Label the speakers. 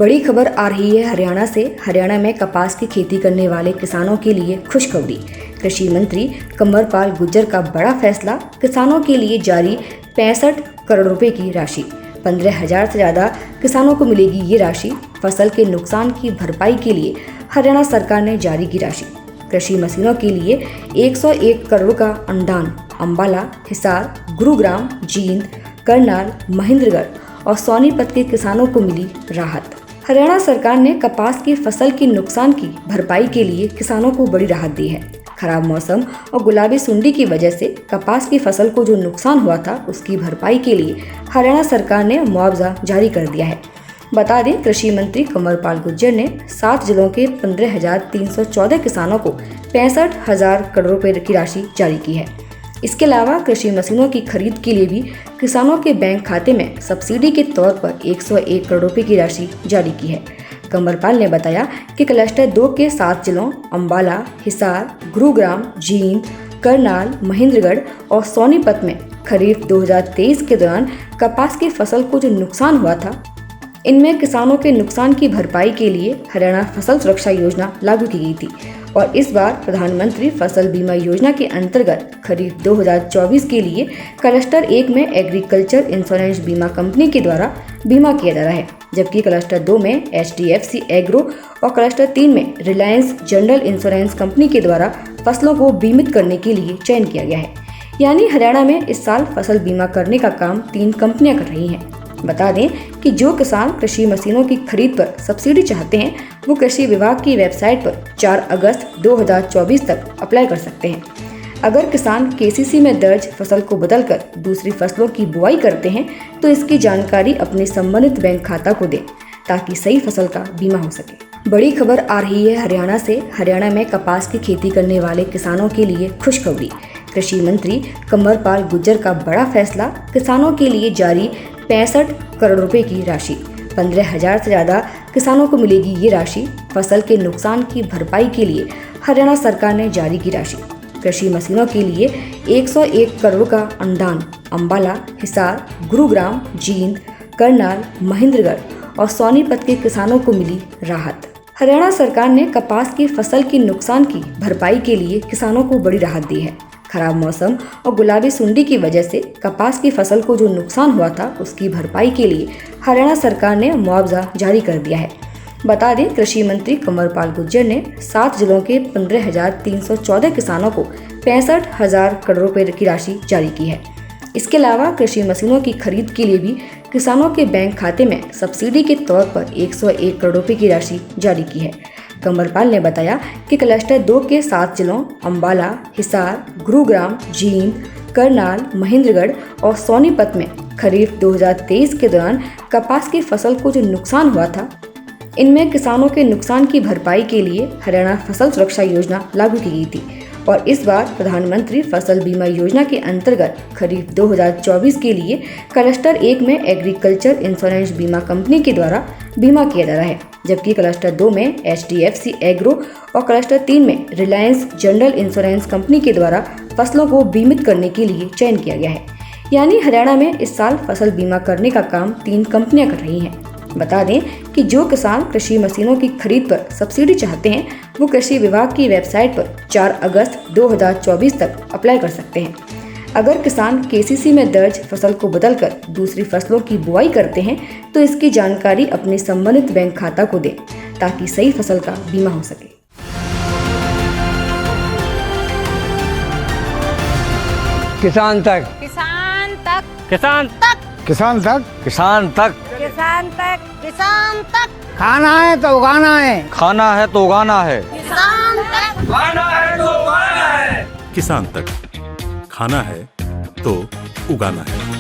Speaker 1: बड़ी खबर आ रही है हरियाणा से। हरियाणा में कपास की खेती करने वाले किसानों के लिए खुशखबरी। कृषि मंत्री कंवरपाल गुर्जर का बड़ा फैसला, किसानों के लिए जारी 65 करोड़ रुपए की राशि। 15,000 से ज़्यादा किसानों को मिलेगी ये राशि। फसल के नुकसान की भरपाई के लिए हरियाणा सरकार ने जारी की राशि। कृषि मशीनों के लिए 101 करोड़ का अनुदान। अंबाला, हिसार, गुरुग्राम, जींद, करनाल, महेंद्रगढ़ और सोनीपत के किसानों को मिली राहत। हरियाणा सरकार ने कपास की फसल के नुकसान की भरपाई के लिए किसानों को बड़ी राहत दी है। खराब मौसम और गुलाबी सुंडी की वजह से कपास की फसल को जो नुकसान हुआ था, उसकी भरपाई के लिए हरियाणा सरकार ने मुआवजा जारी कर दिया है। बता दें, कृषि मंत्री कंवरपाल गुर्जर ने 7 जिलों के 15,314 किसानों को 65,000 करोड़ रुपए की राशि जारी की है। इसके अलावा कृषि मशीनों की खरीद के लिए भी किसानों के बैंक खाते में सब्सिडी के तौर पर 101 करोड़ रुपए की राशि जारी की है। कंवरपाल ने बताया कि क्लस्टर 2 के 7 जिलों अंबाला, हिसार, गुरुग्राम, जींद, करनाल, महेंद्रगढ़ और सोनीपत में खरीफ 2023 के दौरान कपास की फसल को जो नुकसान हुआ था, इनमें किसानों के नुकसान की भरपाई के लिए हरियाणा फसल सुरक्षा योजना लागू की गई थी और इस बार प्रधानमंत्री फसल बीमा योजना के अंतर्गत खरीफ 2024 के लिए क्लस्टर 1 में एग्रीकल्चर इंश्योरेंस बीमा कंपनी के द्वारा बीमा किया जा रहा है, जबकि क्लस्टर 2 में HDFC एग्रो और क्लस्टर 3 में रिलायंस जनरल इंश्योरेंस कंपनी के द्वारा फसलों को बीमित करने के लिए चयन किया गया है। यानी हरियाणा में इस साल फसल बीमा करने का काम 3 कंपनियां कर रही हैं। बता दें कि जो किसान कृषि मशीनों की खरीद पर सब्सिडी चाहते हैं, वो कृषि विभाग की वेबसाइट पर 4 अगस्त 2024 तक अप्लाई कर सकते हैं। अगर किसान KCC में दर्ज फसल को बदलकर दूसरी फसलों की बुआई करते हैं, तो इसकी जानकारी अपने संबंधित बैंक खाता को दें ताकि सही फसल का बीमा हो सके। बड़ी खबर आ रही है हरियाणा से। हरियाणा में कपास की खेती करने वाले किसानों के लिए खुशखबरी। कृषि मंत्री कंवरपाल गुर्जर का बड़ा फैसला, किसानों के लिए जारी 65 करोड़ रुपए की राशि। 15,000 से ज़्यादा किसानों को मिलेगी ये राशि। फसल के नुकसान की भरपाई के लिए हरियाणा सरकार ने जारी की राशि। कृषि मशीनों के लिए 101 करोड़ का अनुदान। अंबाला, हिसार, गुरुग्राम, जींद, करनाल, महेंद्रगढ़ और सोनीपत के किसानों को मिली राहत। हरियाणा सरकार ने कपास की फसल के नुकसान की भरपाई के लिए किसानों को बड़ी राहत दी है। खराब मौसम और गुलाबी सुंडी की वजह से कपास की फसल को जो नुकसान हुआ था, उसकी भरपाई के लिए हरियाणा सरकार ने मुआवजा जारी कर दिया है। बता दें, कृषि मंत्री कंवरपाल गुर्जर ने 7 जिलों के 15,314 किसानों को 65,000 करोड़ रुपए की राशि जारी की है। इसके अलावा कृषि मशीनों की खरीद के लिए भी किसानों के बैंक खाते में सब्सिडी के तौर पर 101 करोड़ रुपए की राशि जारी की है। कंवरपाल ने बताया कि क्लस्टर 2 के 7 जिलों अंबाला, हिसार, गुरुग्राम, जींद, करनाल, महेंद्रगढ़ और सोनीपत में खरीफ 2023 के दौरान कपास की फसल को जो नुकसान हुआ था, इनमें किसानों के नुकसान की भरपाई के लिए हरियाणा फसल सुरक्षा योजना लागू की गई थी और इस बार प्रधानमंत्री फसल बीमा योजना के अंतर्गत खरीफ 2024 के लिए क्लस्टर 1 में एग्रीकल्चर इंश्योरेंस बीमा कंपनी के द्वारा बीमा किया जा रहा है, जबकि क्लस्टर 2 में HDFC एग्रो और क्लस्टर 3 में रिलायंस जनरल इंश्योरेंस कंपनी के द्वारा फसलों को बीमित करने के लिए चयन किया गया है। यानी हरियाणा में इस साल फसल बीमा करने का काम 3 कंपनियां कर रही हैं। बता दें कि जो किसान कृषि मशीनों की खरीद पर सब्सिडी चाहते हैं, वो कृषि विभाग की वेबसाइट पर 4 अगस्त 2024 तक अप्लाई कर सकते हैं। अगर किसान KCC में दर्ज फसल को बदलकर दूसरी फसलों की बुआई करते हैं, तो इसकी जानकारी अपने संबंधित बैंक खाता को दें ताकि सही फसल का बीमा हो सके।
Speaker 2: किसान तक,
Speaker 3: किसान तक,
Speaker 2: किसान तक,
Speaker 4: किसान तक,
Speaker 2: किसान तक,
Speaker 3: किसान तक, किसान तक,
Speaker 4: खाना है तो उगाना है,
Speaker 2: खाना है तो उगाना है,
Speaker 3: किसान तक,
Speaker 2: खाना है तो उगाना है।
Speaker 5: किसान तक, खाना है तो उगाना है।